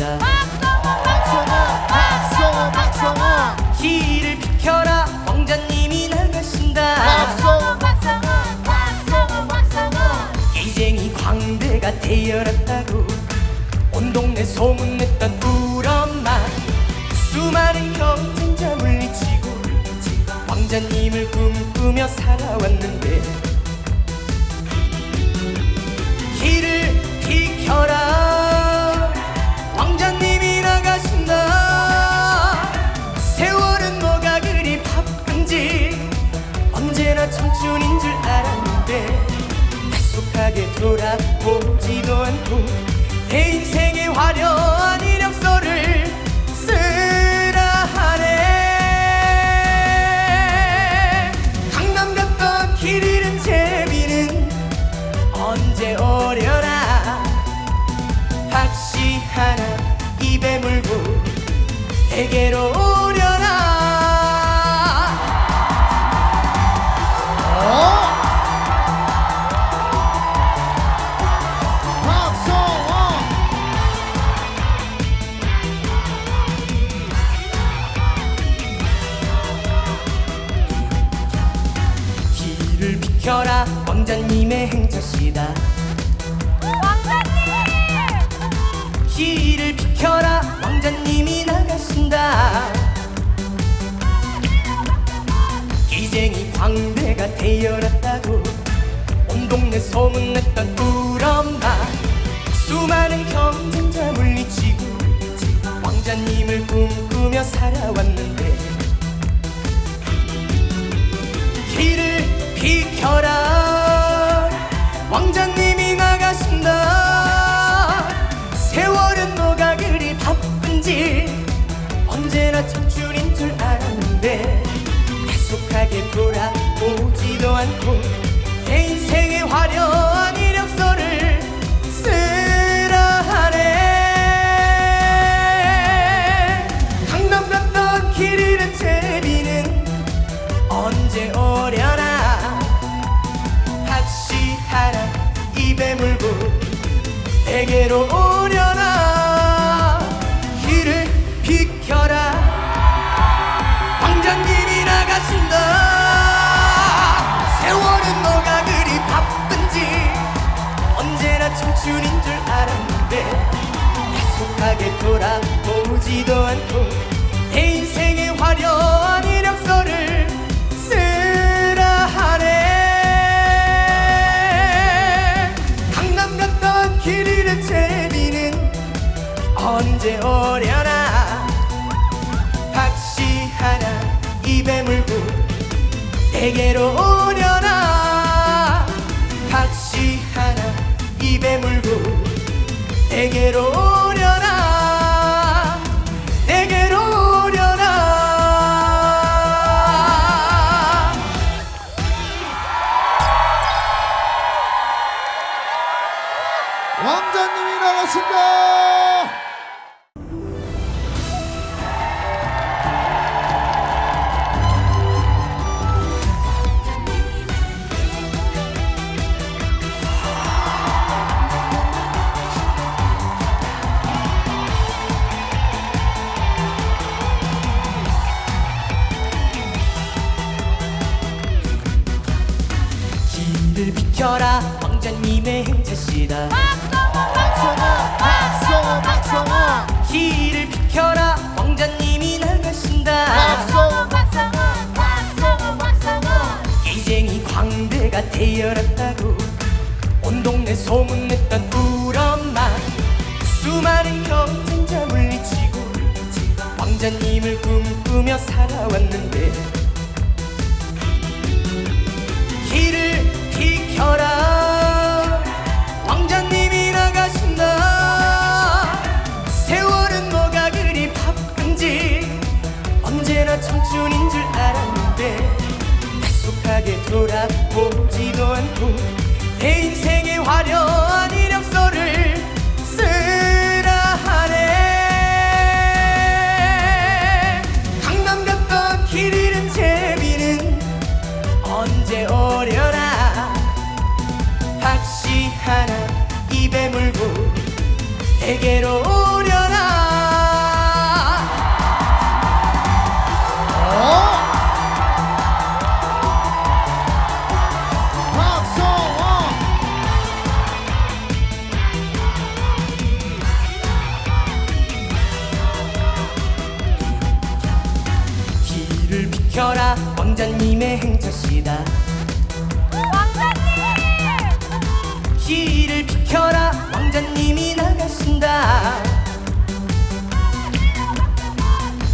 행차시다. 박성호 길을 비켜라 왕자님이 나가신다. 기쟁이 광대가 태어났다고 온 동네 소문냈던 울엄마. 수많은 경쟁자 물리치고 왕자님을 꿈꾸며 살아왔는데 길을 비켜라 왕자님이 나가신다. 세월은 뭐가 그리 바쁜지 언제나 청춘인 줄 알았는데 약속하게 돌아보지도 않고 내 인생의 화려한 이력서를 쓰라 하네. 강남 갔던 길 잃은 제비는 언제 오려나. 박씨 하나 입에 물고 내게로 오려나. 길을 비켜라 왕자님의 행차시다. 길을 비켜라 왕자님이 나가신다. 기쟁이 광대가 태어났다고 온 동네 소문냈던 울엄마. 수많은 경쟁자 물리치고 왕자님을 꿈꾸며 살아왔는데 길을 비켜라 왕자님이 나가신다. 세월은 뭐가 그리 바쁜지 언제나 청춘인 줄 알았는데 약속하게 돌아오지도 않고 내 인생의 화려한 이력서를 쓰라 하네. 강남 갔던 길 잃은 제비는 언제 오려나. 박씨 하나 입에 물고 내게로 오려나. 길을 비켜라 왕자님이 나가신다. 세월은 뭐가 그리 바쁜지 언제나 청춘인 줄 알았는데 약속하게 돌아보지도 않고 내 인생의 화려한 이력서를 쓰라 하네. 강남 갔던 길 잃은 제비는 언제 오려나. 박씨 하나 입에 물고 내게로 오려나. 박씨 하나 입에 물고 내게로 오려나. 내게로 오려나. 왕자님이 나가신다. 길을 비켜라 왕자님의 행차시다. 박성호 길을 비켜라 왕자님이 나가신다. 기쟁이 광대가 태어났다고 온 동네 소문냈던 울엄마. 수많은 경쟁자 물리치고 왕자님을 꿈꾸며 살아왔는데 길을 비켜라 왕자님이 나가신다. 세월은 뭐가 그리 바쁜지 언제나 청춘인 줄 알았는데 약속하게 돌아보지도 않고 내 인생의 화려한 이력서를 쓰라 하네. 강남 갔던 길 잃은 제비는 언제 오려나. 박씨 하나 입에 물고 내게로 오려나. 비켜라 왕자님의 행차시다. 길을 비켜라 왕자님이 나가신다.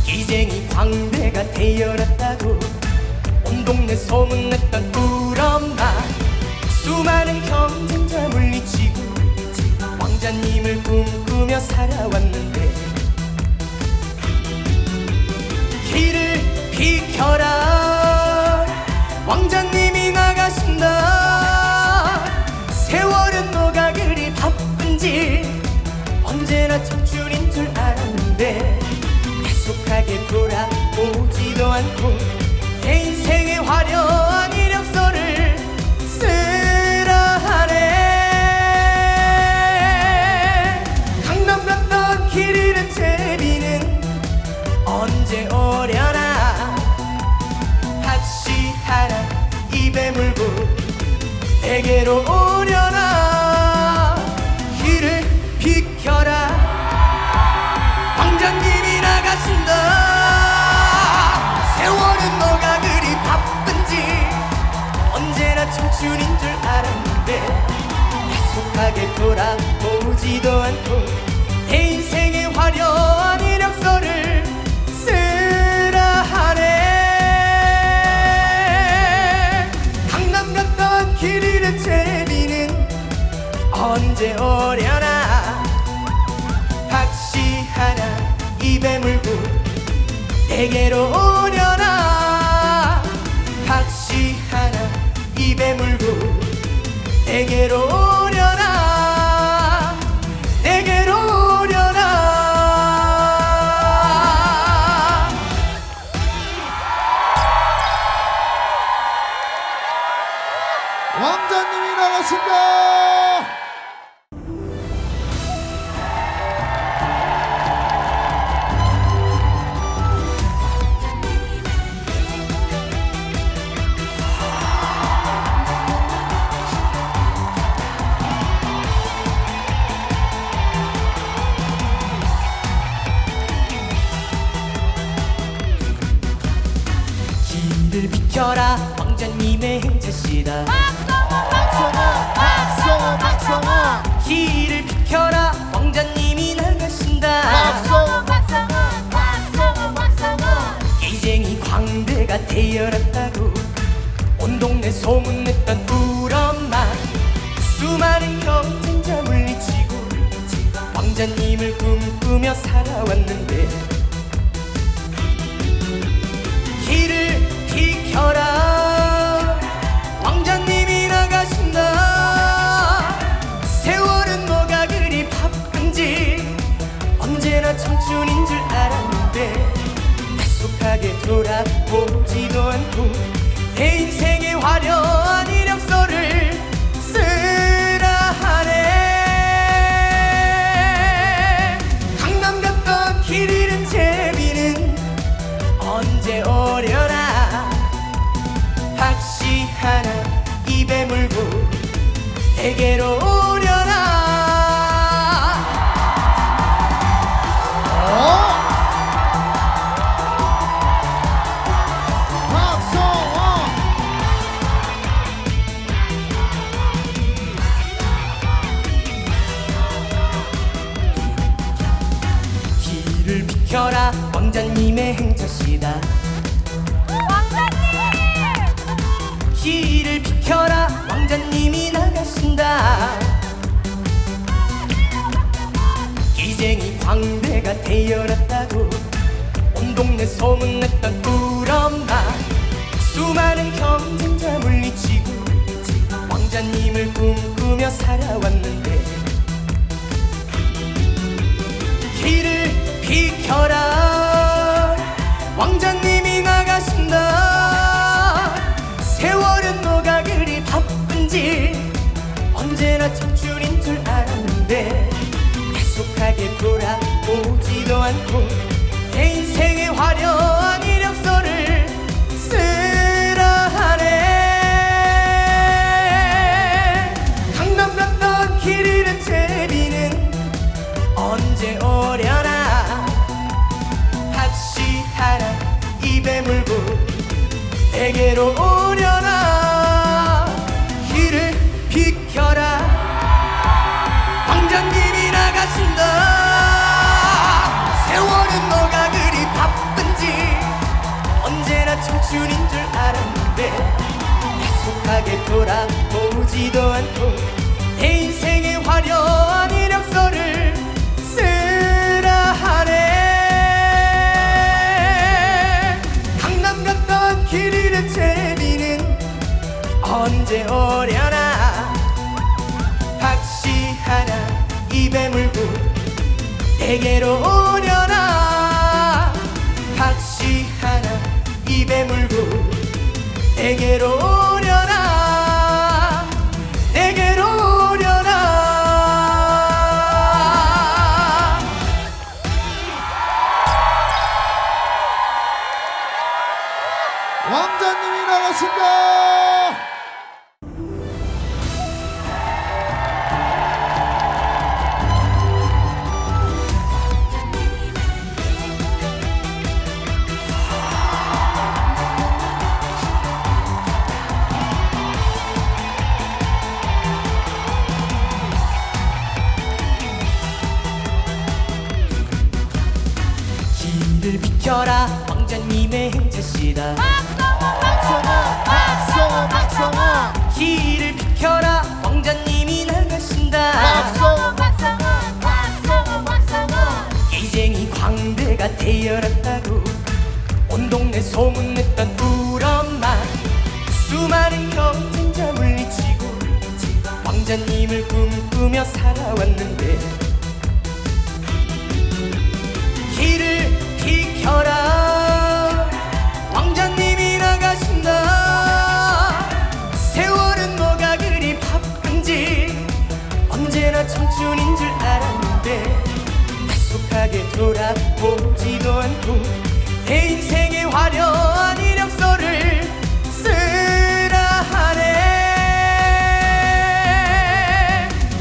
기쟁이 광대가 태어났다고 온 동네 소문냈던 울엄마. 수많은 경쟁자 물리치고 왕자님을 꿈꾸며 살아왔는데 길을 비켜라 왕자님이 나가신다. 세월은 뭐가 그리 바쁜지 언제나 청춘인 줄 알았는데 계속하게 돌아오지도 않고 내 인생의 화려한 이력서를 쓰라 하네. 강남 갔던 길 잃은 제비는 언제 오려나. 박씨 하나 입에 물고 내게로 오려나. 길을 비켜라 왕자님이 나가신다. 세월은 뭐가 그리 바쁜지 언제나 청춘인 줄 알았는데 계속하게 돌아오지도 않고 내 인생의 화려한 이력서를 쓰라 하네. 강남 갔던 길 잃은 제비는 언제 오려나. 박씨 하나 입에 물고 내게로 오려나. 박씨 하나 입에 물고 내게로 오려나. 내게로 오려나. 왕자님이 나가신다. 길을 비켜라 왕자님의 행차시다. 박성호 박성호 길을 비켜라 왕자님이 나가신다. 기쟁이 광대가 태어났다고 온 동네 소문냈던 울엄마. 수많은 경쟁자 물리치고 왕자님을 꿈꾸며 살아왔는데 길을 비켜라 왕자님이 나가신다. 세월은 뭐가 그리 바쁜지 언제나 청춘인 줄 알았는데 계속하게 돌아오지도 않고 내 인생의 화려한 이력서를 쓰라 하네. 강남 갔던 길 잃은 제비는 언제 오려나. 박씨 하나 입에 물고 내게로 오려나. 박성호 길을 비켜라 왕자님의 행차시다. 길을 비켜라 왕자님이 나가신다. 기쟁이 광대가 태어났다고 온 동네 소문냈던 울엄마. 수많은 경쟁자 물리치고 왕자님을 꿈꾸며 살아왔는데 길을 비켜라 왕자님이 나가신다. 세월은 뭐가 그리 바쁜지 언제나 청춘인 줄 알았는데 계속하게 돌아오지도 않고 내 인생의 화려한 이력서를 쓰라 하네. 강남 갔던 길 잃은 제비는 언제 오려나. 박씨 하나 내게로 오려나 길을 비켜라 왕자님이 나가신다 세월은 너가 그리 바쁜지 언제나 청춘인 줄 알았는데 약속하게 돌아보지도 않고 내 인생의 화려한 이력서를 쓰라 하네 강남 갔던 길 잃은 제비는 언제 오려나 박씨 하나 입에 물고 내게로 오려나 박씨 하나 입에 물고 내게로 오려나 내게로 오려나 왕자님이 나갔습니다. 길을 비켜라 왕자님의 행차시다 박성호 박성호 길을 비켜라 왕자님이 나가신다 박성호 기쟁이 광대가 태어났다고 온 동네 소문냈던 우리 엄마 수많은 경쟁자 물리치고 왕자님을 꿈꾸며 살아왔는데 길을 비켜라 왕자님이 나가신다 세월은 뭐가 그리 바쁜지 언제나 청춘인 줄 알았는데 약속하게 돌아보지도 않고 내 인생의 화려한 이력서를 쓰라 하네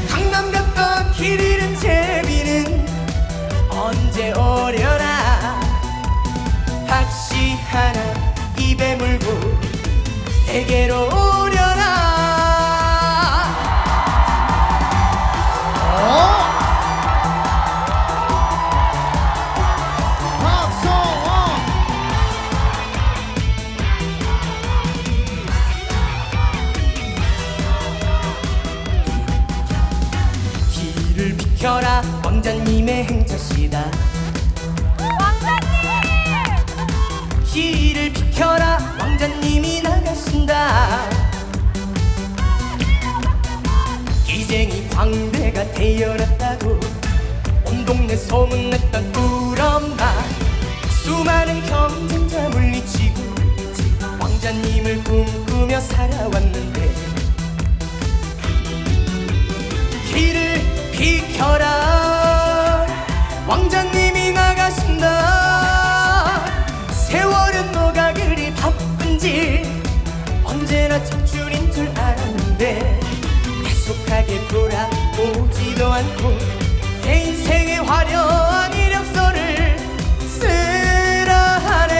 강남 갔던 길 잃은 제비는 언제 오려나 박씨 하나 입에 물고 내게로 오려나 박성호 길을 비켜라 왕자님의 행차시다 길을 비켜라 왕자님이 나가신다 기쟁이 광대가 태어났다고 온 동네 소문냈던 우리 엄마 수많은 경쟁자 물리치고 왕자님을 꿈꾸며 살아왔는데 길을 비켜라 왕자님이 나가신다 세월은 뭐가 그리 바쁜지 언제나 청춘인 줄 알았는데 약속하게 돌아오지도 않고 내 인생의 화려한 이력서를 쓰라 하네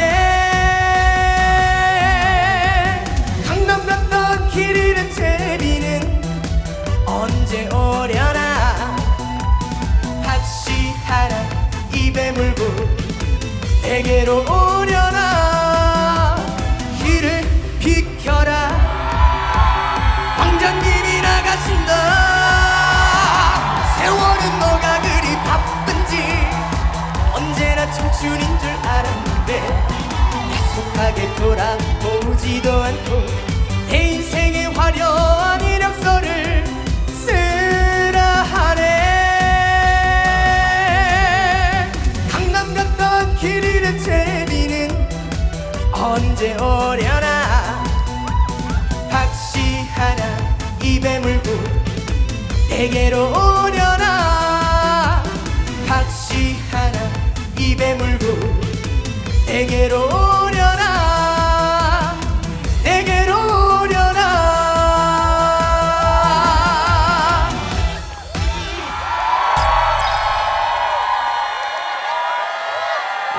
강남 갔던 길 잃은 제비는 언제 오려나 박씨 하나 입에 물고 내게로 오려나 길을 비켜라 왕자님이 나가신다 세월은 뭐가 그리 바쁜지 언제나 청춘인 줄 알았는데 약속하게 돌아보지도 않고 내 인생의 화려한 이력서를 쓰라 하네 강남 갔던 길 잃은 제비는 언제 오려나 박씨 하나 입에 물고 내게로 오려나 박씨 하나 입에 물고 내게로 오려나 내게로 오려나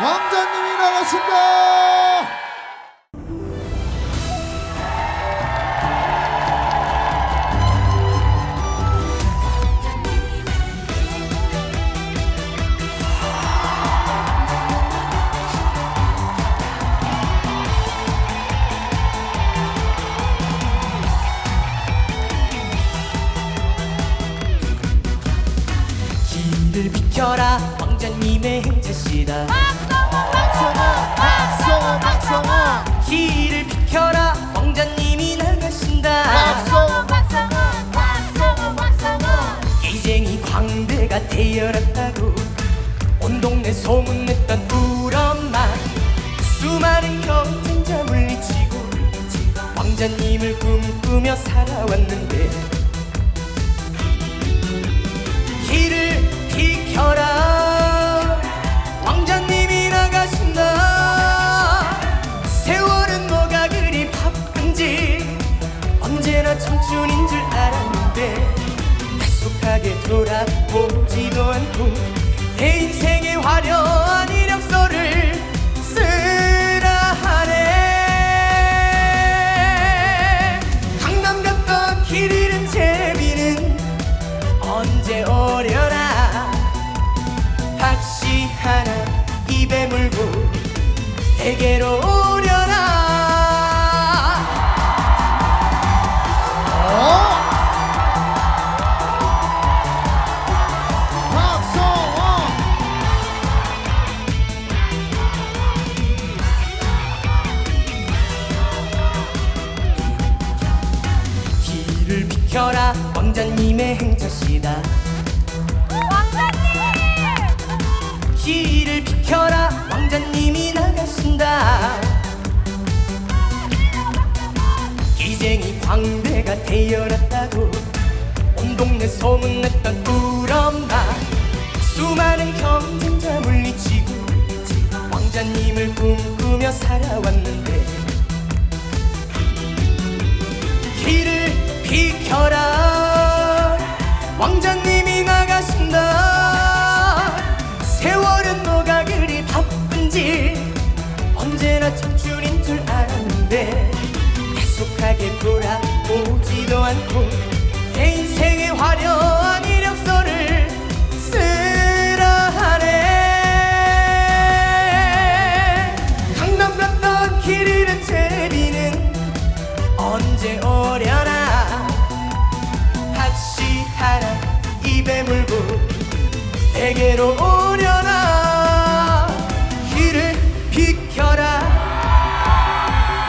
왕자님이 나갔습니다. 행차시다. 박성호 박성호 박성호 길을 비켜라 왕자님이 나가신다. 박성호 박성호 박성호 박성호 기쟁이 광대가 태어났다고 온 동네 소문냈던 우엄마. 수많은 경쟁자 물리치고 왕자님을 꿈꾸며 살아왔는데 길을 비켜라 왕자님이 나가신다. 세월은 뭐가 그리 바쁜지 언제나 청춘인 줄 알았는데 약속하게 돌아보지도 않고 내 인생의 화려한 이력서를 쓰라 하네. 강남 갔던 길 잃은 제비는 언제 오려나. 박씨 하나 입에 물고 내게로 오려나. 박성호 길을 비켜라 왕자님의 행차시다. 길을 비켜라 왕자님이 나가신다. 기쟁이 광대가 태어났다고 온 동네 소문냈던 우엄마. 수많은 경쟁자 물리치고 왕자님을 꿈꾸며 살아왔는데 길을 비켜라 왕자님이 나가신다. 세월은 뭐가 그리 바쁜지 언제나 청춘인 줄 알았는데 약속하게 돌아오지도 않고 내 인생의 화려한 이력서를 쓰라 하네. 강남 갔던 길 잃은 제비는 언제 오려나. 박씨 하나 입에 물고 내게로 오려나. 길을 비켜라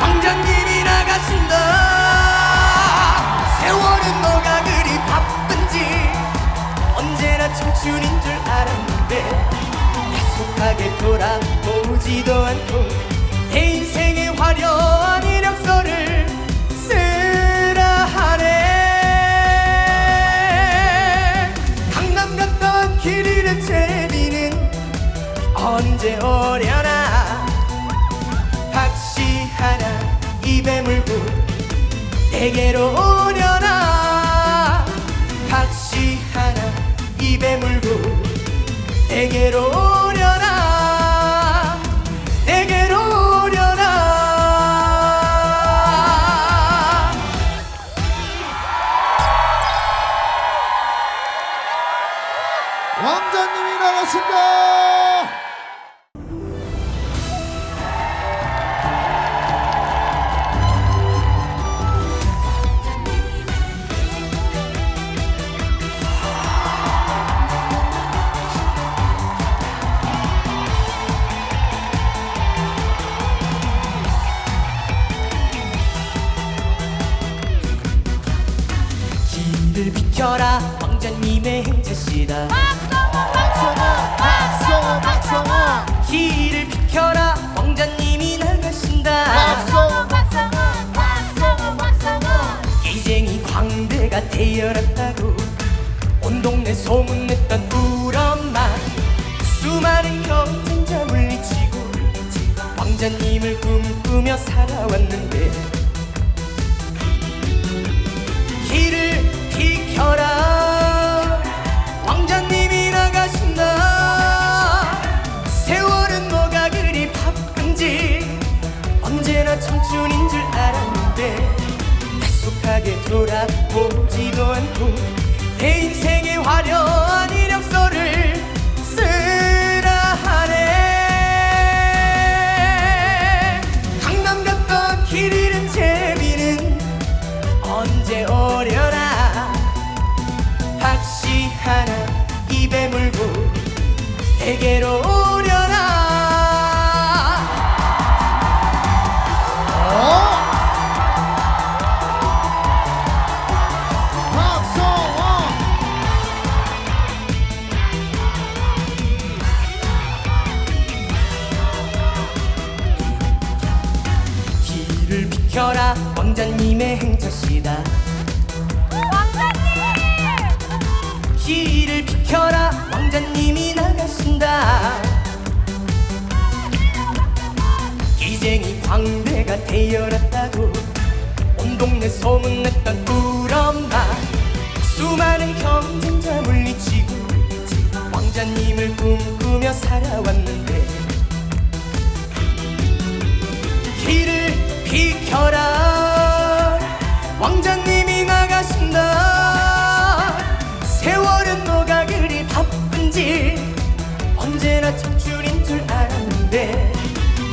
왕자님이 나가신다. 세월은 뭐가 그리 바쁜지 언제나 청춘인 줄 알았는데 약속하게 돌아보지도 않고 내 인생의 화려한 이력서를 쓰라 하네. 강남 갔던 길 잃은 제비는 언제 오려나. 박씨 하나 입에 물고 내게로 오려나. 박씨 하나 입에 물고 내게로 오려나. 내게로 오려나. 왕자님이 나가신다. 길을 비켜라 왕자님의 행차시다. 박성호 박성호 박성호 길을 비켜라 왕자님이 나가신다. 박성호 박성호 박성호 박성호 기쟁이 광대가 태어났다고 온 동네 소문냈던 우엄마. 수많은 경쟁자 물리치고 왕자님을 꿈꾸며 살아왔는데 길을 비켜라 왕자님이 나가신다. 세월은 뭐가 그리 바쁜지 언제나 청춘인 줄 알았는데 약속하게 돌아보지도 않고 내 인생의 화려한 이력서를 쓰라 하네. 강남 갔던 길 잃은 제비는 언제 오려나. 박씨 하나 입에 물고 내게로 오려나. 비켜라 왕자님의 행차시다. 길을 비켜라 왕자님이 나가신다. 기쟁이 광대가 되어났다고 온 동네 소문냈던 꿀엄마. 수많은 경쟁자 물리치고 왕자님을 꿈꾸며 살아왔는데 길을 비켜라 왕자님이 나가신다. 세월은 뭐가 그리 바쁜지 언제나 청춘인 줄 알았는데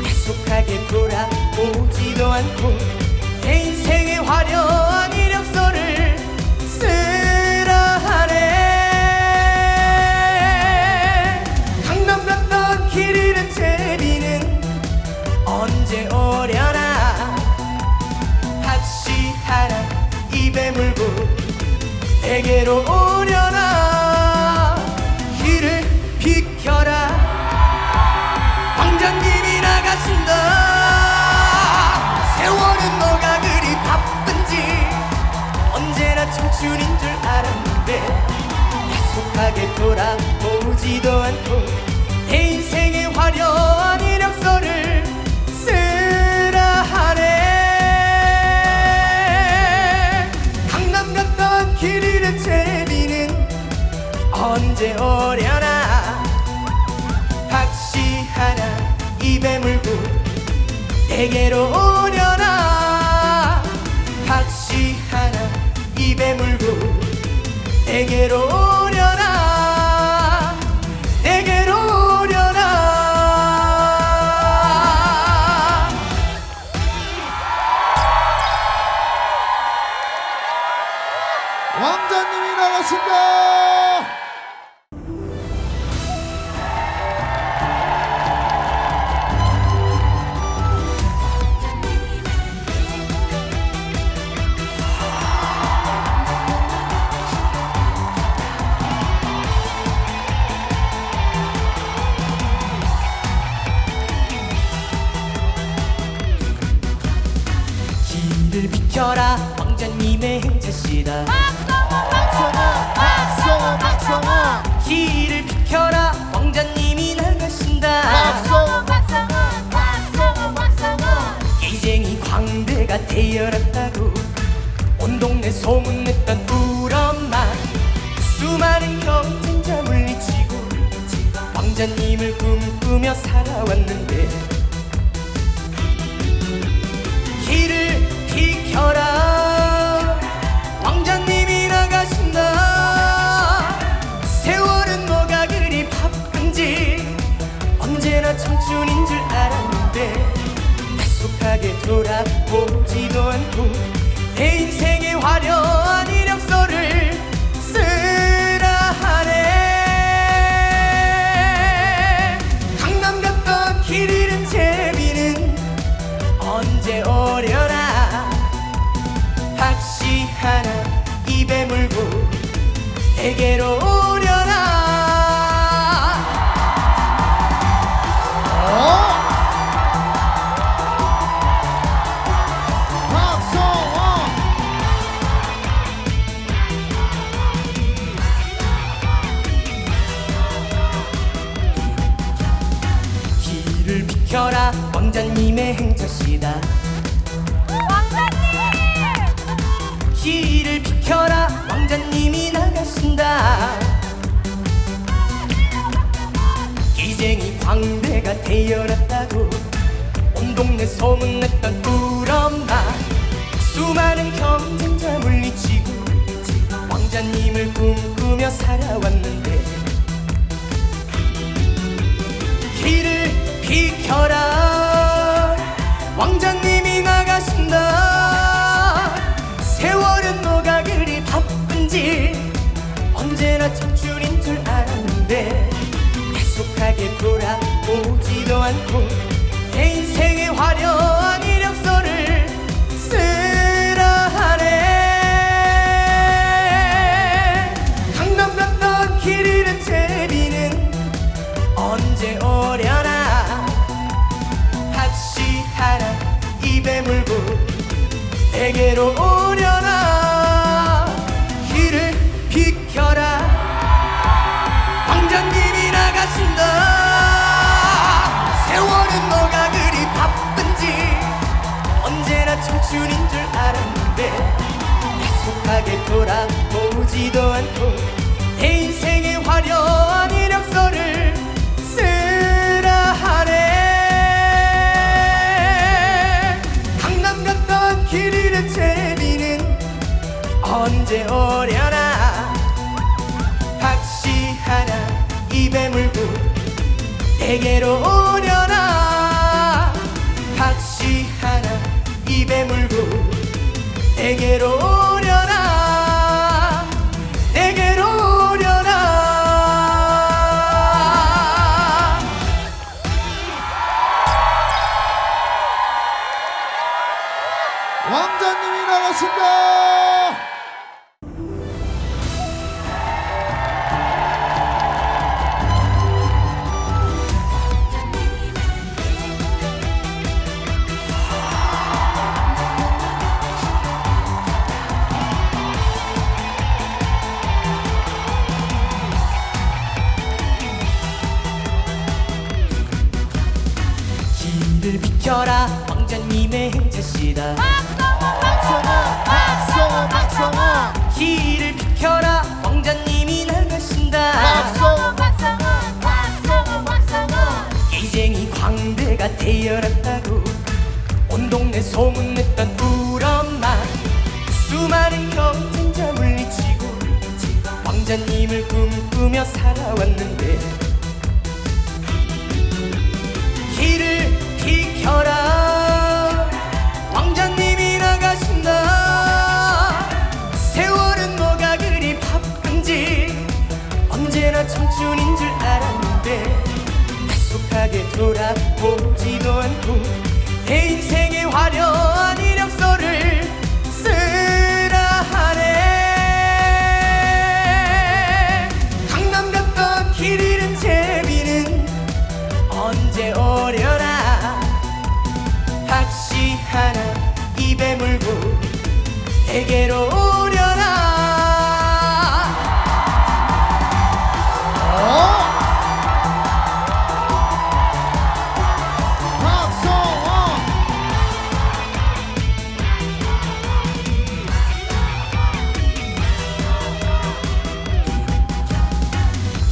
계속하게 돌아오지도 않고 내 인생의 화려한 이력서를 쓰라 하네. 강남 갔던 길 잃은 제비는 언제 오려나. 박씨 하나 입에 물고 내게로 오려나. 길을 비켜라 왕자님이 나가신다. 세월은 뭐가 그리 바쁜지 언제나 청춘인 줄 알았는데 계속하게 돌아오지도 않고 내 인생의 화려한 이력서를 쓰라 하네. 강남 갔던 길 잃은 제비는 언제 오려나. 박씨 하나 입에 물고 내게로 오려나. 박씨 하나 입에 물고 내게로 오려나. 내게로 오려나. 왕자님이 나가신다. 길을 비켜라 왕자님의 행차시다. 박성호 박성호 길을 비켜라 왕자님이 나가신다. 박성호 기쟁이 광대가 되어났다고 온 동네 소문냈던 꿀엄마. 수많은 경쟁자 물리치고 왕자님을 꿈꾸며 살아왔는데 길을 비켜라 왕자님이 나가신다. 세월은 뭐가 그리 바쁜지 언제나 청춘인 줄 알았는데 계속하게 돌아보지도 않고 내 인생의 화려한 이력서를 쓰라 하네. 강남 갔던 길 잃은 제비는 언제 오려나. 박씨 하나 입에 물고 내게로 오려나. 박성호 길을 비켜라 왕자님의 행차시다. 길을 비켜라 왕자님이 나가신다. 기쟁이 광대가 되어났다고 온 동네 소문냈던 꿀엄마. 수많은 경쟁자 물리치고 왕자님을 꿈꾸며 살아왔는데 길을 비켜라 왕자님이 나가신다. 세월은 뭐가 그리 바쁜지 언제나 청춘인 줄 알았는데 계속하게 돌아오지도 않고 내 인생의 화려한 이력서를 쓰라 하네. 강남 갔던 길 잃은 제비는 언제 오려나. 박씨 하나 입에 물고 내게로 오려나 길을 비켜라 왕자님이 나가신다 세월은 너가 그리 바쁜지 언제나 청춘인 줄 알았는데 약속하게 돌아보지도 않고 내 인생의 화려한 이력서를 쓰라 하네 강남 갔던 길 잃은 제비는 언제 오려나 박씨 하나 입에 물고 내게로 오려나 박씨 하나 입에 물고 내게로 오려나 내게로 오려나 왕자님이 나갔습니다. 길을 비켜라 왕자님의 행차시다 박성원 박성원 길을 비켜라 왕자님이 나가신다 박성원 기쟁이 광대가 태어났다고 온 동네 소문냈던 우엄마 수많은 경쟁자 물리치고 왕자님을 꿈꾸며 살아왔는데 길을 비켜라 왕자님이 나가신다 세월은 뭐가 그리 바쁜지 언제나 청춘인 줄 알았는데 약속하게 돌아보지도 않고 내 인생의 화려한 이력서를 쓰라 하네 강남 갔던 길 잃은 제비는 언제 오려나 박씨 하나 입에 물고 내게로 오려나 박성원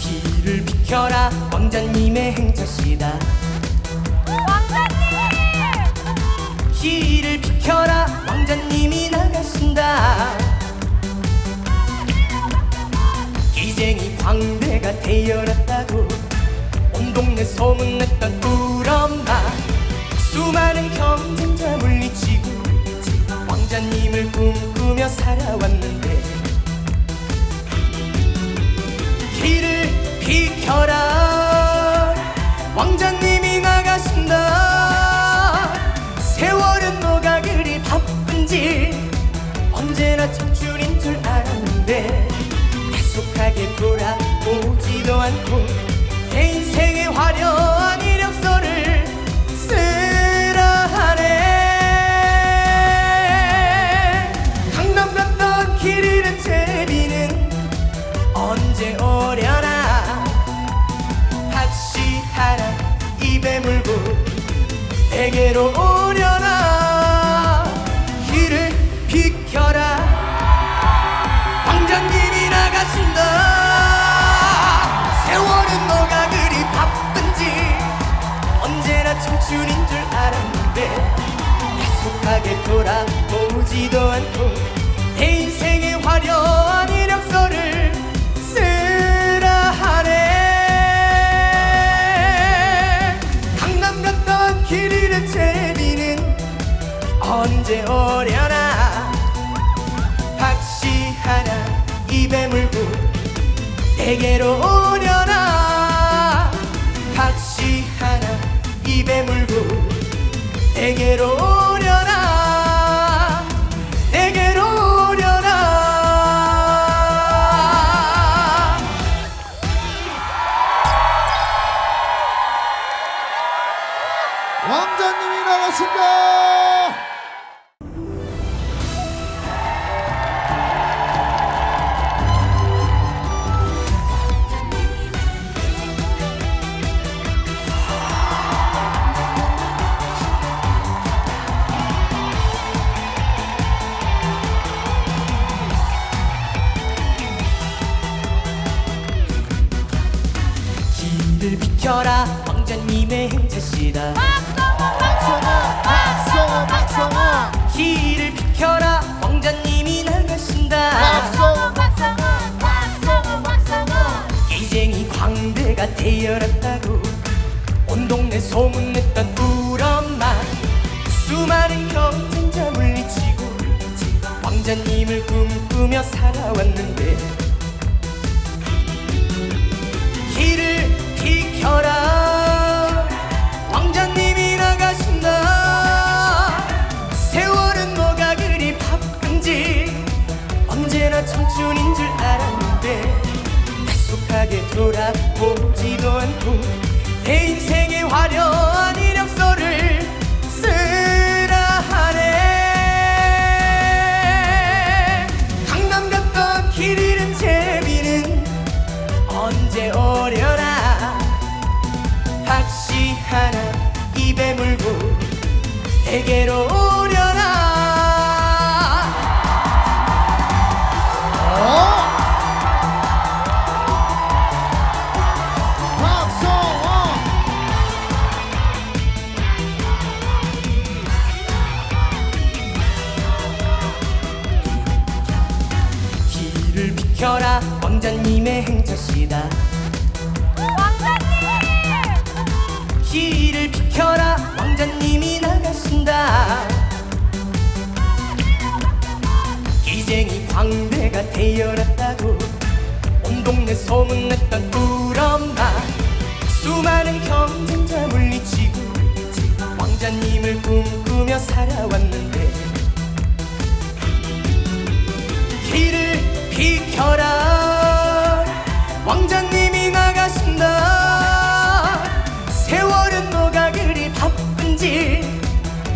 길을 비켜라 왕자님의 행차시다 길을 비켜라 왕자님이 나가신다 기쟁이 광대가 태어났다고 온 동네 소문냈던 우엄마 수많은 경쟁자 물리치고 왕자님을 꿈꾸며 살아왔는데 길을 비켜라 왕자님이 나가신다 세월은 뭐가 그리 바쁜지 언제나 청춘인 줄 알았는데 약속하게 돌아오지도 않고 내 인생의 화려한 이력서를 쓰라 하네 강남 갔던 길 잃은 제비는 언제 오려나 박씨 하나 입에 물고 내게로 오려나 길을 비켜라 왕자님이 나가신다 세월은 뭐가 그리 바쁜지 언제나 청춘인 줄 알았는데 약속하게 돌아보지도 않고 내 인생의 화려한 이력서를 쓰라 하네 강남 갔던 길 잃은 제비는 언제 오려나 박씨 하나 입에 물고 내게로 오려나 박씨 하나 입에 물고 내게로 오려나 내게로 오려나 왕자님이 나갔습니다. 비켜라 왕자님의 행차시다. 박성원 박성원 박성원 길을 비켜라 왕자님이 나가신다. 박성원 박성원 박성원 박성원 기쟁이 광대가 태어났다고 온 동네 소문냈던 우엄마. 수많은 경쟁자 물리치고 왕자님을 꿈꾸며 살아왔는데 길을 비켜라 왕자님이 나가신다. 세월은 뭐가 그리 바쁜지 언제나 청춘인 줄 알았는데 약속하게 돌아보지도 않고 내 인생의 화려한 이력서를 쓰라 하네. 강남 갔던 길 잃은 제비는 언제 오려나. 박씨 하나 입에 물고 내게로 오려나. 박성원 길을 비켜라 왕자님의 행차시다. 길을 비켜라 왕자님이 나가신다. 기쟁이 광대가 태어났다고 온 동네 소문냈던 우엄마. 수많은 경쟁자 물리치고 왕자님을 꿈꾸며 살아왔는데 길을 비켜라 왕자님이 나가신다. 세월은 뭐가 그리 바쁜지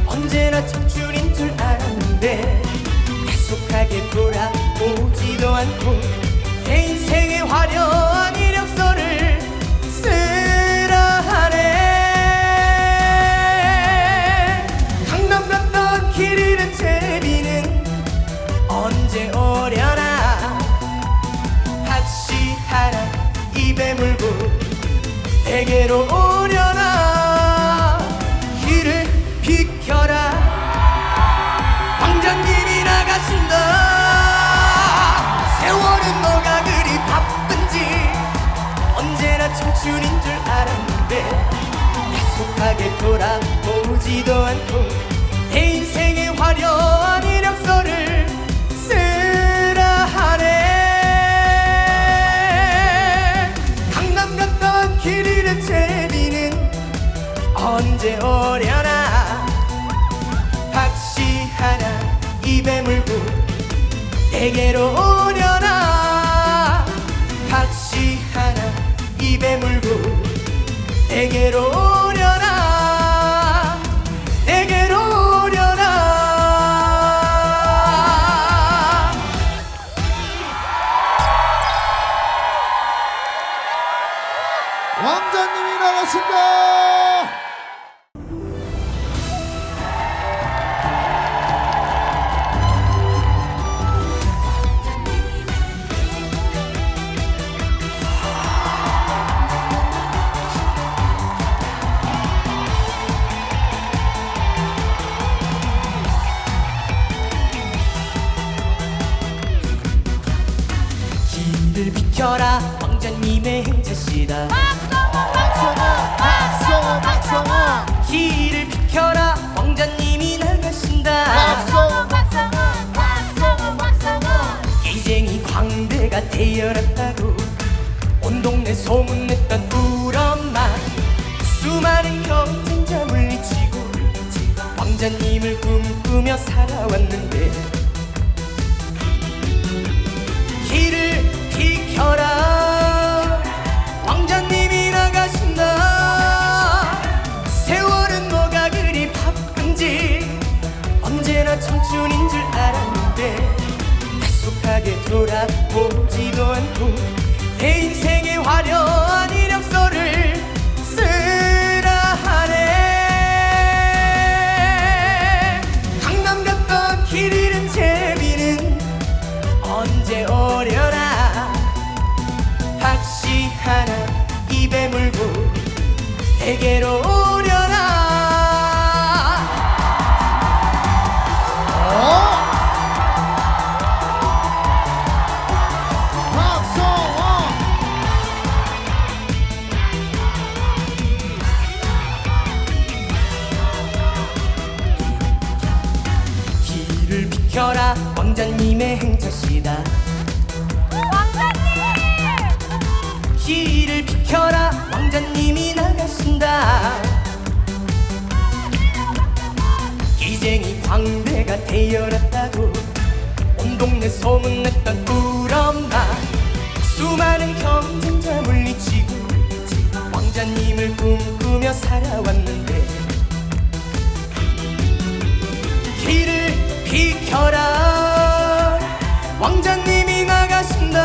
언제나 청춘인 줄 알았는데 약속하게 돌아오지도 않고 내 인생의 화려한 이력서를 쓰라 하네. 강남 갔던 길 잃은 제비는 언제 오려나. 박씨 하나 입에 물고 내게로 오려나. 길을 비켜라 왕자님이 나가신다. 세월은 뭐가 그리 바쁜지 언제나 청춘인 줄 알았는데 약속하게 돌아보지도 않고 내 인생의 화려한 이력서를 쓰라 하네. 강남 갔던 길 잃은 제비는 언제 오려나. 박씨 하나 입에 물고 내게로 오려나. 박씨 하나 입에 물고 내게로 오려나. 내게로 오려나. 왕자님이 나가신다. 길을 비켜라 왕자님의 행차시다. 박성원 박성원 박성원 길을 비켜라 왕자님이 나가신다. 박성원 박성원 박성원 박성원 기쟁이 광대가 태어났다고 온 동네 소문냈던 우엄마. 수많은 경쟁자 물리치고 왕자님을 꿈꾸며 살아왔는데 길을 비켜라 왕자님이 나가신다. 세월은 뭐가 그리 바쁜지 언제나 청춘인 줄 알았는데 약속하게 돌아보지도 않고 내 인생의 화려한 이력서를 쓰라 하네. 강남 갔던 길 잃은 제비는 언제 오려나. 박씨 하나 입에 물고 비켜라 왕자님의 행차시다. 길을 비켜라 왕자님이 나가신다. 기쟁이 광대가 되어났다고 온 동네 소문냈던 꿀엄마. 수많은 경쟁자 물리치고 왕자님을 꿈꾸며 살아왔는데 길을 비켜라 왕자님이 나가신다.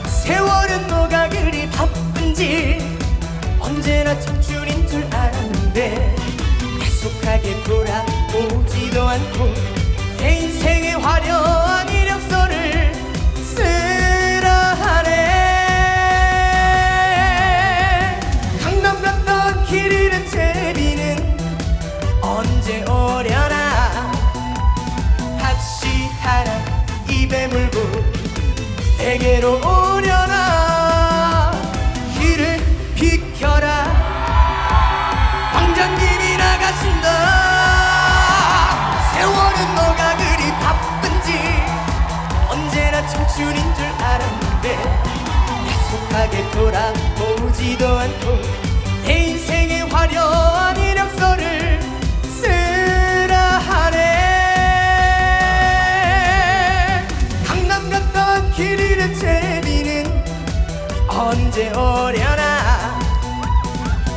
세월은 뭐가 그리 바쁜지 언제나 청춘인 줄 알았는데 계속하게 돌아오지도 않고 내 인생의 화려한 이력서를 쓰라 하네. 강남 갔던 길 잃은 제비는 언제 오려나. 합시하라 입에 물고 내게로 오려나. 길을 비켜라 왕자님이 나가신다. 세월은 뭐가 그리 바쁜지 언제나 청춘인 줄 알았는데 계속하게 돌아오지도 않고 내 인생의 화려한 이력서를 쓰라 하네. 강남 갔던 길 잃은 제비는 언제 오려나.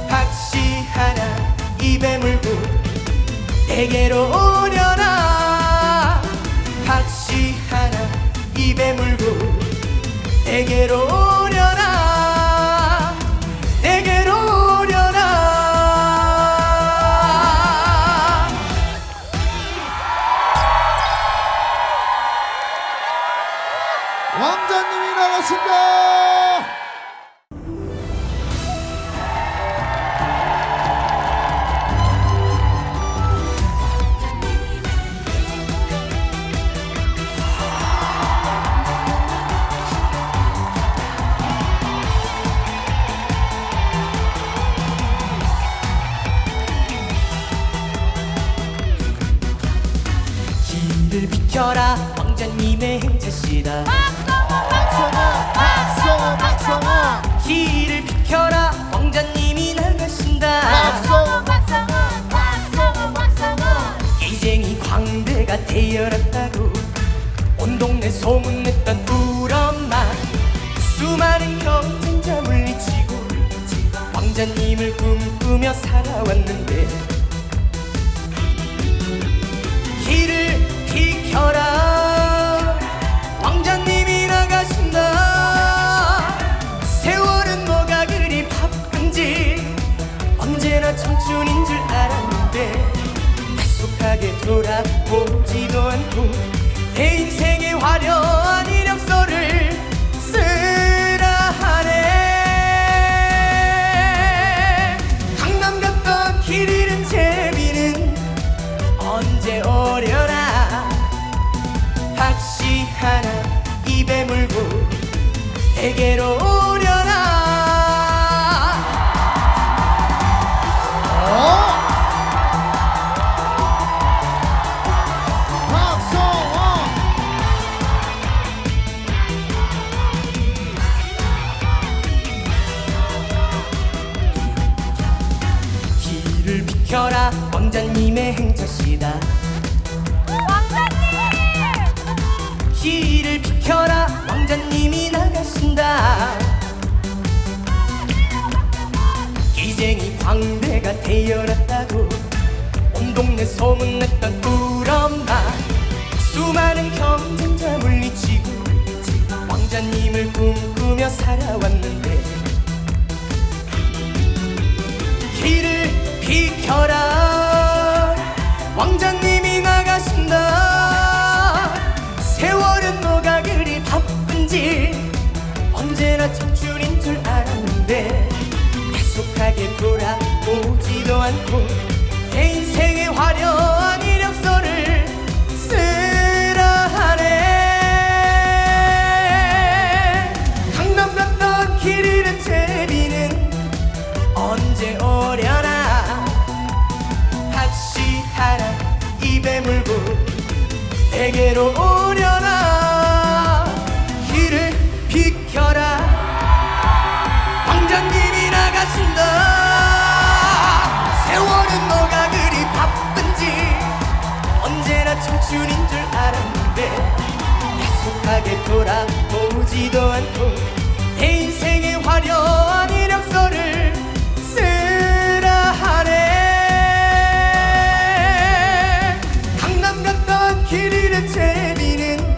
박시하나 입에 물고 내게로 오려나. 박시하나 입에 물고 내게로 오려나. 내게로 오려나. 왕자님이 나가신다. 길을 비켜라 왕자님의 행차시다. 박성호 박성호 길을 비켜라 왕자님이 나가신다. 박성호 기쟁이 광대가 되어났다고 온 동네 소문냈던 꿀엄마. 수많은 경쟁자 물리치고 왕자님을 꿈꾸며 살아왔는데 길을 비켜라 왕자님이 나가신다. 세월은 뭐가 그리 바쁜지 언제나 청춘인 줄 알았는데 계속하게 돌아보지도 않고 내 인생의 화려한 이력서를 쓰라 하네. 강남 갔던 길 잃은 제비는 언제 오려나. 박시하나 입에 물고 내게로 오려나. 박성호 길을 비켜라 왕자님의 행차시다. 길을 비켜라 왕자님이 나가신다. 기쟁이 광대가 되어났다고 온 동네 소문냈던 꿀엄마. 수많은 경쟁자 물리치고 왕자님을 꿈꾸며 살아왔는데 길을 비켜라 왕자님이 나가신다. 세월은 뭐가 그리 바쁜지 언제나 청춘인 줄 알았는데 계속하게 돌아오지도 않고 내 인생의 화려한 이력서를 쓰라 하네. 강남 갔던 길 잃은 제비는 언제 오려나. 합시하라 입에 물고 내게로 오려나 길을 비켜라 왕자님이 나가신다 세월은 너가 그리 바쁜지 언제나 청춘인 줄 알았는데 약속하게 돌아보지도 않고 내 인생의 화려한 이력서를 쓰라 하네 강남 갔던 길 잃은 제비는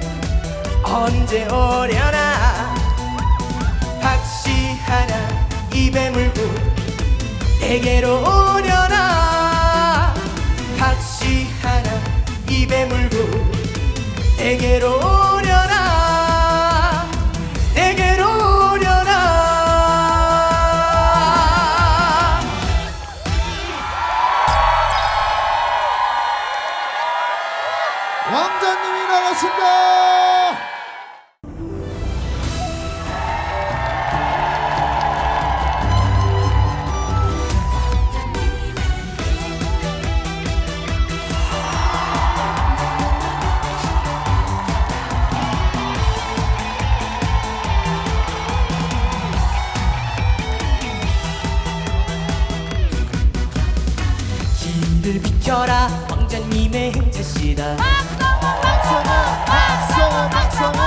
언제 오려나 박씨 하나 입에 물고 내게로 오려나 박씨 하나 입에 물고 내게로 오려나 내게로 오려나 왕자님이 나갔습니다. 길을 비켜라 왕자님의 행차시다 박성호 박성호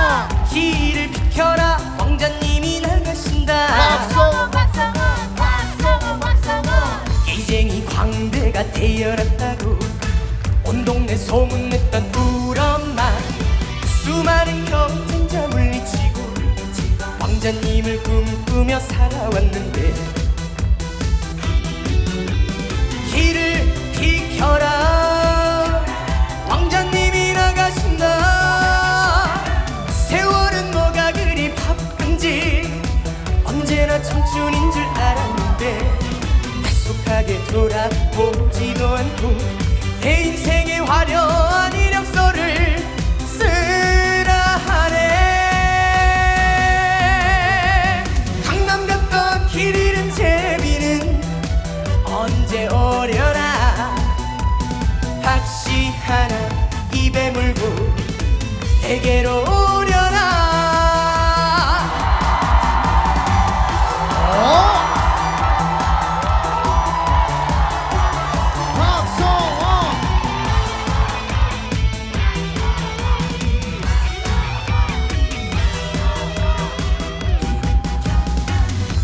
길을 비켜라 왕자님이 나가신다 박성호 이쟁이 광대가 되어났다고 온 동네 소문냈던 우엄마 수많은 경쟁자 물리치고 왕자님을 꿈꾸며 살아왔는데 길을 비켜라 왕자님이 나가신다 세월은 뭐가 그리 바쁜지 언제나 청춘인 줄 알았는데 약속하게 돌아보지도 않고 내 인생의 화려한 이력서를 쓰라 하네 강남 갔던 길 잃은 제비는 언제 오려나 박씨 하나 입에 물고 내게로 오려나 박성호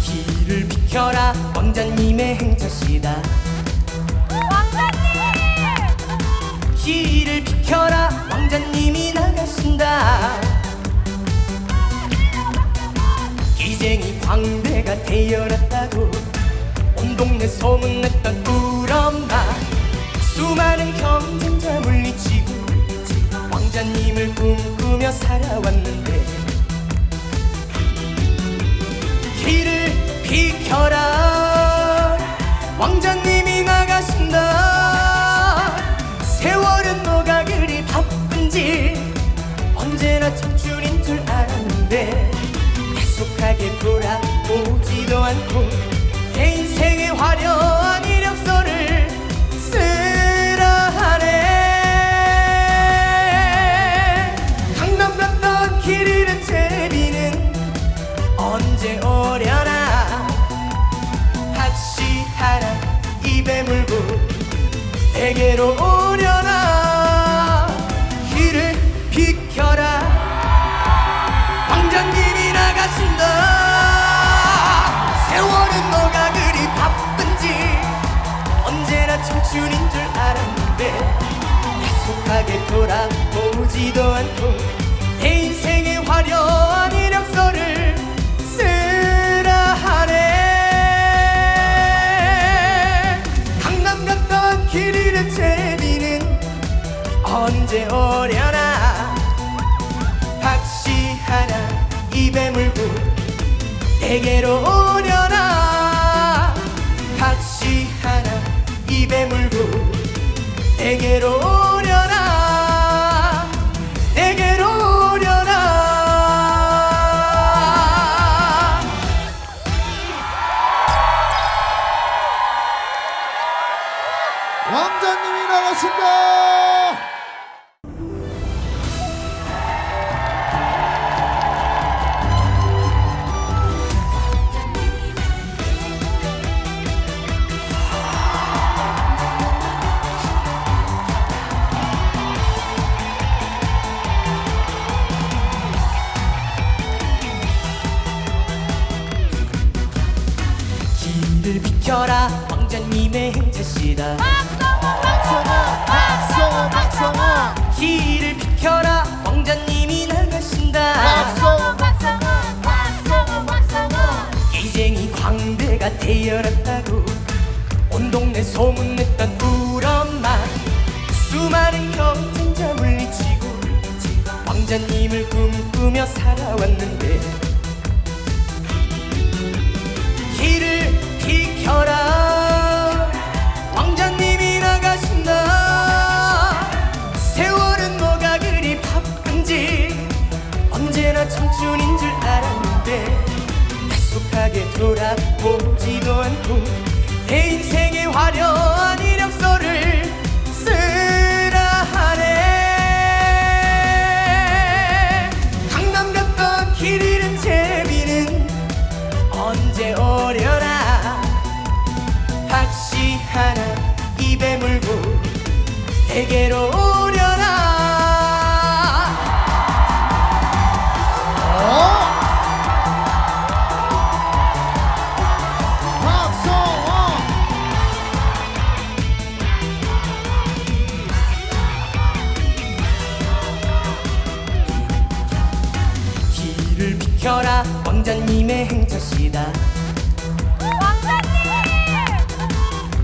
길을 비켜라 왕자님의 행차시다 길을 비켜라 왕자님이 나가신다 이쟁이 광대가 되어났다고 온 동네 소문냈던 우엄마 수많은 경쟁자 물리치고 왕자님을 꿈꾸며 살아왔는데 길을 비켜라 왕자님이 나가신다 세월은 뭐가 그리 바쁜지 언제나 청춘인 줄 알았는데 약속하게 돌아오지도 않고 내 인생의 화려한 이력서를 쓰라 하네 강남 갔던 길 잃은 제비는 언제 오려나 박씨 하나 입에 물고 내게로 오려나 길을 비켜라 왕자님이 나가신다 세월은 너가 그리 바쁜지 언제나 청춘인 줄 알았는데 약속하게 돌아보지도 않고 내 인생의 화려한 이력서를 쓰라 하네 강남 갔던 길 잃은 제비는 언제 오려나 박씨 하나 입에 물고 내게로 오려나 박씨 하나 입에 물고 내게로 오려나 내게로 오려나 왕자님이 나갔습니다. 비켜라 왕자님의 행차시다. 박성호 박성호 길을 비켜라 왕자님이 나가신다. 박성호 기쟁이 광대가 되어났다고 온 동네 소문냈던 울엄마. 수많은 경쟁자 물리치고 왕자님을 꿈꾸며 살아왔는데 길을 비켜라 왕자님이 나가신다. 세월은 뭐가 그리 바쁜지 언제나 청춘인 줄 알았는데 약속하게 돌아보지도 않고 내 인생의 화려한 이력서를 쓰라 하네. 강남 갔던 길 잃은 제비는 언제 오려나. 박씨 하나 입에 물고 내게로 오려나. 박성호 길을 비켜라 왕자님의 행차시다.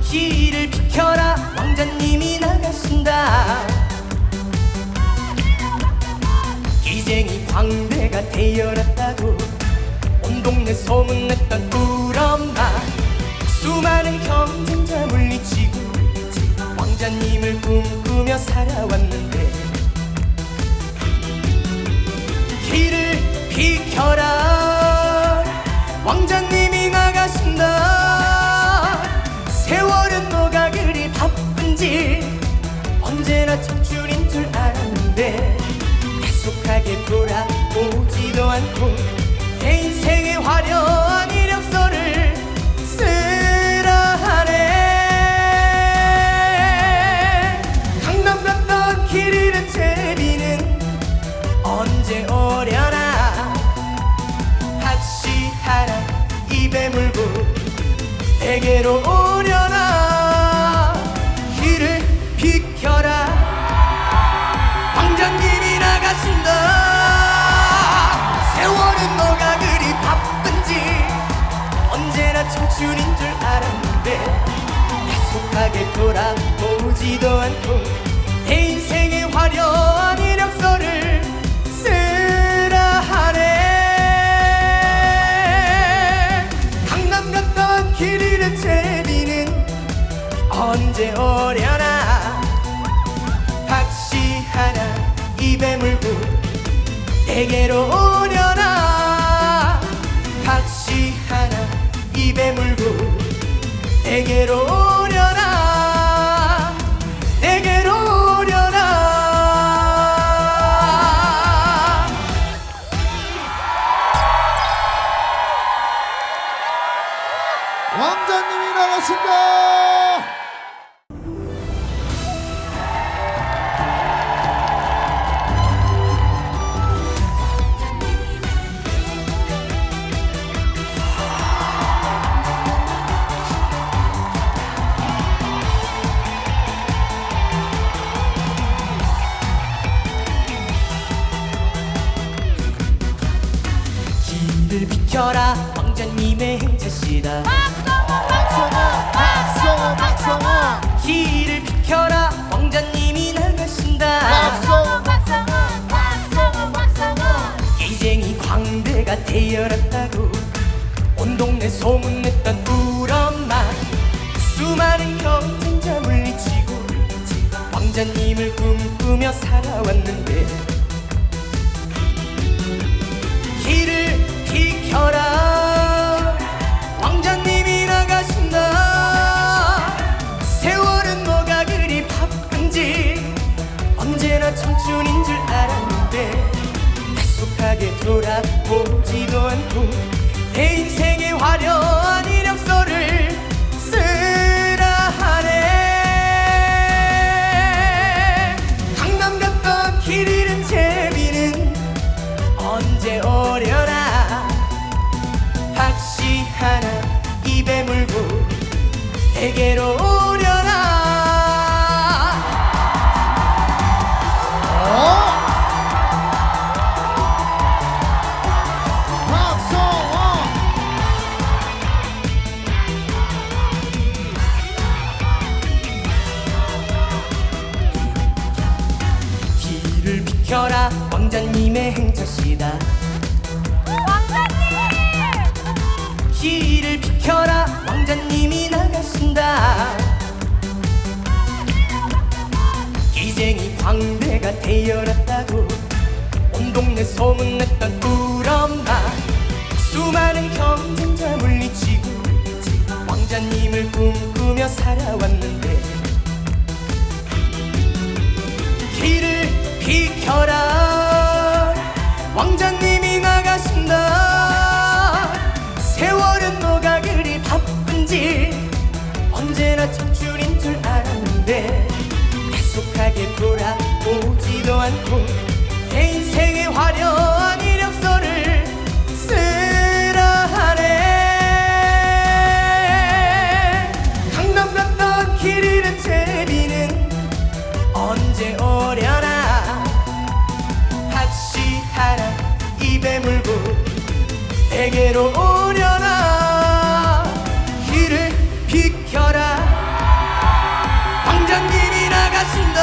길을 비켜라 왕자님이 나가신다. 기쟁이 광대가 되어났다고 온 동네 소문냈던 울엄마. 수많은 경쟁자 물리치고 왕자님을 꿈꾸며 살아왔는데 길을 비켜라 왕자님이 나가신다. 세월은 뭐가 그리 바쁜지 언제나 청춘인 줄 알았는데 약속하게 돌아오지도 않고 내 인생의 화려한 이력서를 쓰라 하네. 강남 갔던 길 잃은 제비는 언제 오려나. 박씨 하나 입에 물고 내게로 오려나. 길을 비켜라 왕자님이 나가신다. 세월은 뭐가 그리 바쁜지 언제나 청춘인 줄 알았는데 약속하게 돌아보지도 않고 내 인생의 화려한 이력서를 쓰라 하네. 강남 갔던 길 잃은 제비는 언제 오려나. 박씨 하나 입에 물고 내게로 오려나. 박씨 하나 입에 물고 내게로 오려나. 내게로 오려나. 왕자님이 나가신다. 길을 비켜라 왕자님의 행차시다. 박성호 길을 비켜라 왕자님이 나가신다. 기쟁이 광대가 되어났다고 온 동네 소문냈던 울엄마. 수많은 경쟁자 물리치고 왕자님을 꿈꾸며 살아왔는데 길을 비켜라 왕자님이 나가신다. 세월은 뭐가 그리 바쁜지 언제나 청춘인 줄 알았는데 약속하게 돌아보지도 않고 내 인생의 화려한 이력서를 쓰라 하네. 강남 갔던 길 잃은 제비는 언제 오려나. 박씨 하나 입에 물고 비켜라 왕자님의 행차시다. 길을 비켜라 왕자님이 나가신다. 기쟁이 광대가 태어났다고 온 동네 소문냈던 꿀엄마. 수많은 경쟁자 물리치고 왕자님을 꿈꾸며 살아왔는데 길을 비켜라 왕자님이 나가신다. 세월은 뭐가 그리 바쁜지 언제나 청춘인 줄 알았는데 계속하게 돌아오지도 않고 내 인생의 화려한 이력서를 쓰라 하네. 강남 갔던 길 잃은 제비는 언제 오려나. 학시하나 입에 물고 내게로 오려나. 길을 비켜라 왕자님이 나가신다.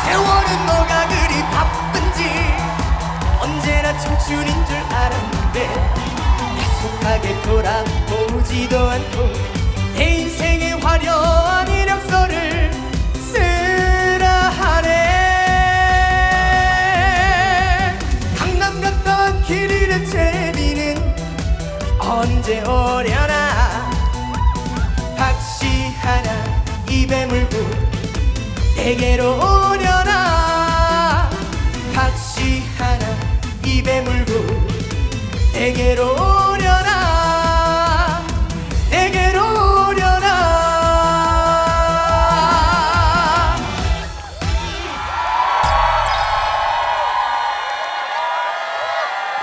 세월은 뭐가 그리 바쁜지 언제나 청춘인 줄 알았는데 계속하게 돌아오지도 않고 내 인생의 화려한 이력서를 쓰라 하네. 강남 갔던 길 잃은 제비는 언제 오려나. 박시하나 입에 물고 내게로 오려나. 박시하나 입에 물고 내게로 오려나. 내게로 오려나.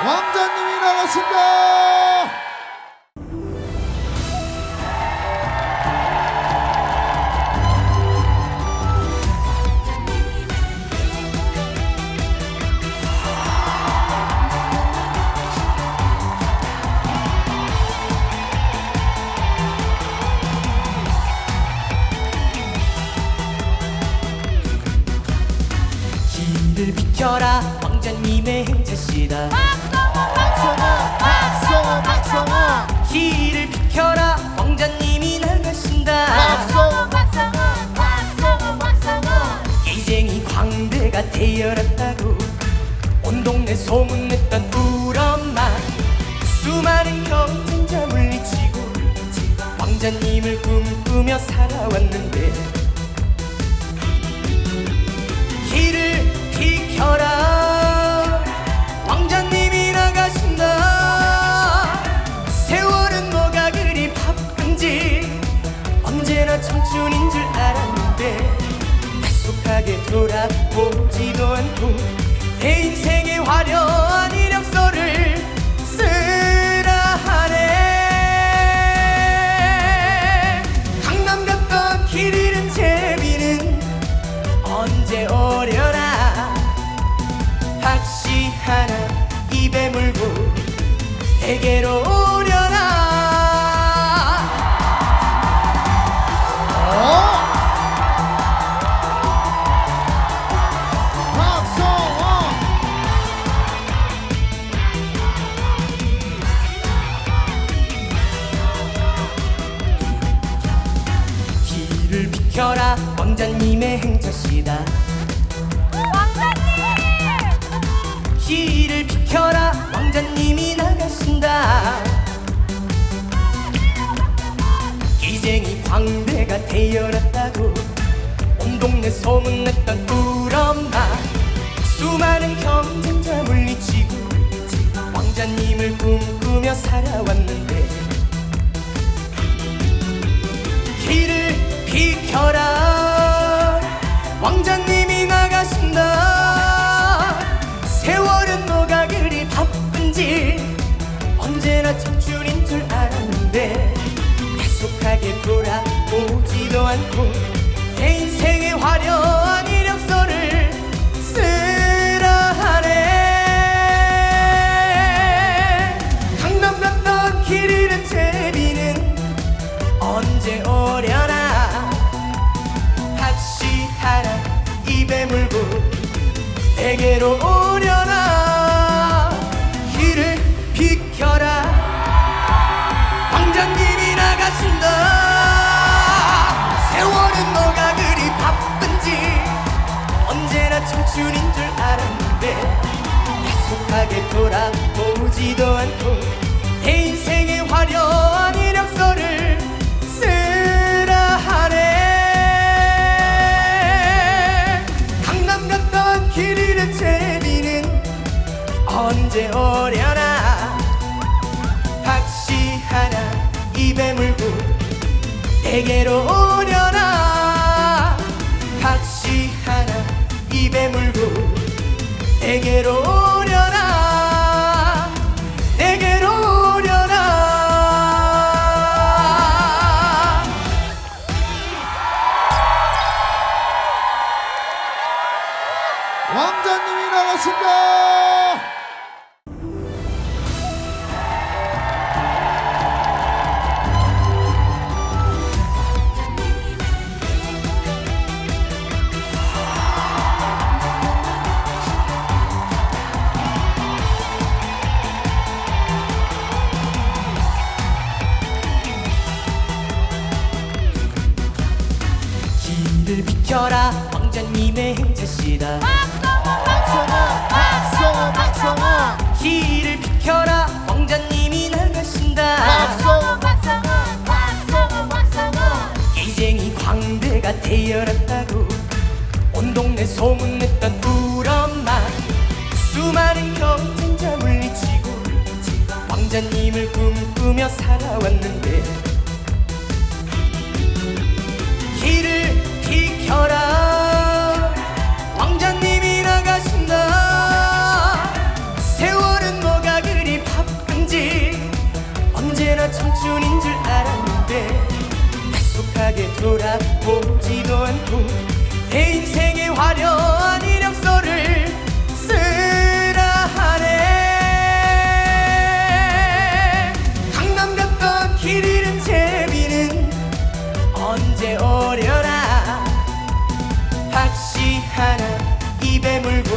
왕자님이 나갔습니다. 길을 비켜라 왕자님의 행차시다. 박성호 박성호 길을 비켜라 왕자님이 나가신다. 기쟁이 광대가 태어났다고 온 동네 소문냈던 꿀엄마. 수많은 경쟁자 물리치고 왕자님을 꿈꾸며 살아왔는데 길을 비켜라 왕자님이 나가신다. 세월은 뭐가 그리 바쁜지 언제나 청춘인 줄 알았는데 계속하게 돌아보지도 않고 내 인생의 화려한 이력서를 쓰라 하네. 강남 갔던 길 잃은 제비는 언제 오려나. 박시하나 입에 물고 내게로 오려나. 박성호 길을 비켜라 왕자님의 행차시다. 길을 비켜라 왕자님이 나가신다. 기쟁이 광대가 태어났다고 온 동네 소문냈던 꿀엄마. 수많은 경쟁자 물리치고 왕자님을 꿈꾸며 살아왔는데 길을 비켜라 왕자님이 나가신다. 세월은 뭐가 그리 바쁜지 언제나 청춘인 줄 알았는데 계속하게 돌아오지도 않고 내 인생의 화려한 이력서를 쓰라 하네. 강남 갔던 길 잃은 제비는 언제 오려나. 박시하나 입에 물고 내게로 오려나 길을 비켜라 왕자님이 나가신다 세월은 너가 그리 바쁜지 언제나 청춘인 줄 알았는데 계속하게 돌아보지도 않고 내 인생의 화려한 이력서를 쓰라 하네 강남 갔던 길 잃은 제비는 언제 오려나 박씨 하나 입에 물고 내게로 오려나 박씨 하나 입에 물고 내게로 오려나 내게로 오려나 왕자님이 나갔습니다. 길을 비켜라 왕자님의 행차시다 박성호 박성호 길을 비켜라 왕자님이 나가신다 박성호 이쟁이 광대가 태어났다고 온 동네 소문냈던 우엄마 수많은 경쟁자 물리치고 왕자님을 꿈꾸며 살아왔는데 길을 비켜라 왕자님이 나가신다 세월은 뭐가 그리 바쁜지 언제나 청춘인 줄 알았는데 계속하게 돌아보지도 않고 내 인생의 화려한 이력서를 쓰라 하네 강남 갔던 길 잃은 제비는 언제 오려나 박씨 하나 입에 물고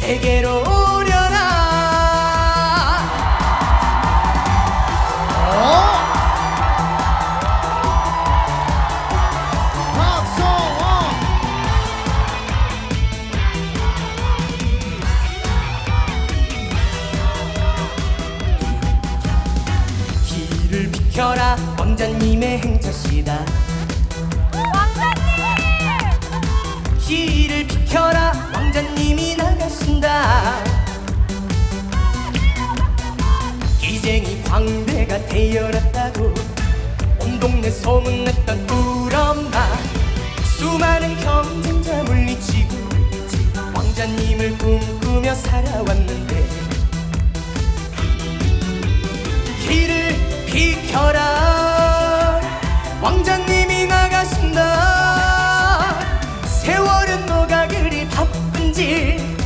내게로 오려나 박성호 길을 비켜라 왕자님의 행차시다 길을 비켜라 왕자님이 나가신다 이쟁이 광대가 태어났다고 온 동네 소문냈던 우엄마 수많은 경쟁자 물리치고 왕자님을 꿈꾸며 살아왔는데 길을 비켜라 왕자님이 나가신다 세월은 뭐가 그리 바쁜지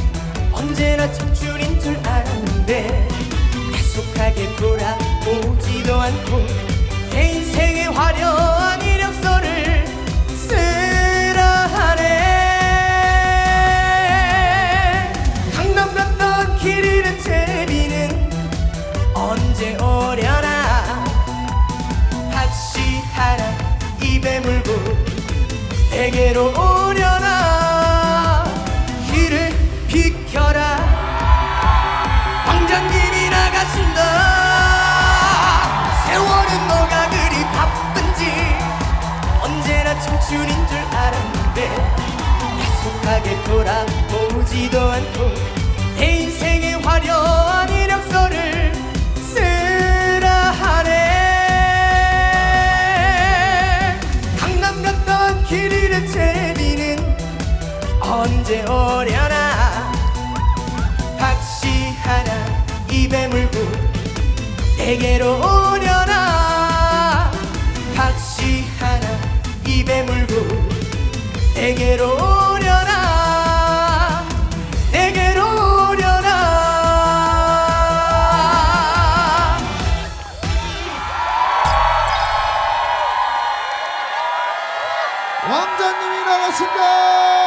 언제나 청춘인 줄 알았는데 계속하게 돌아보지도 않고 내 인생의 화려한 이력서를 쓰라 하네 강남 갔던 길 잃은 제비는 언제 오려나 박씨 하나 입에 물고 내게로 오려나 길을 비켜라 왕자님이 나가신다 세월은 뭐가 그리 바쁜지 언제나 청춘인 줄 알았는데 계속하게 돌아보지도 않고 내 인생의 화려한 이력서를 쓰라 하네 강남 갔던 길 잃은 제비는 언제 오려나 박씨 하나 입에 물고 내게로 오려나 박씨 하나 입에 물고 내게로 오려나 내게로 오려나 왕자님이 나갔습니다.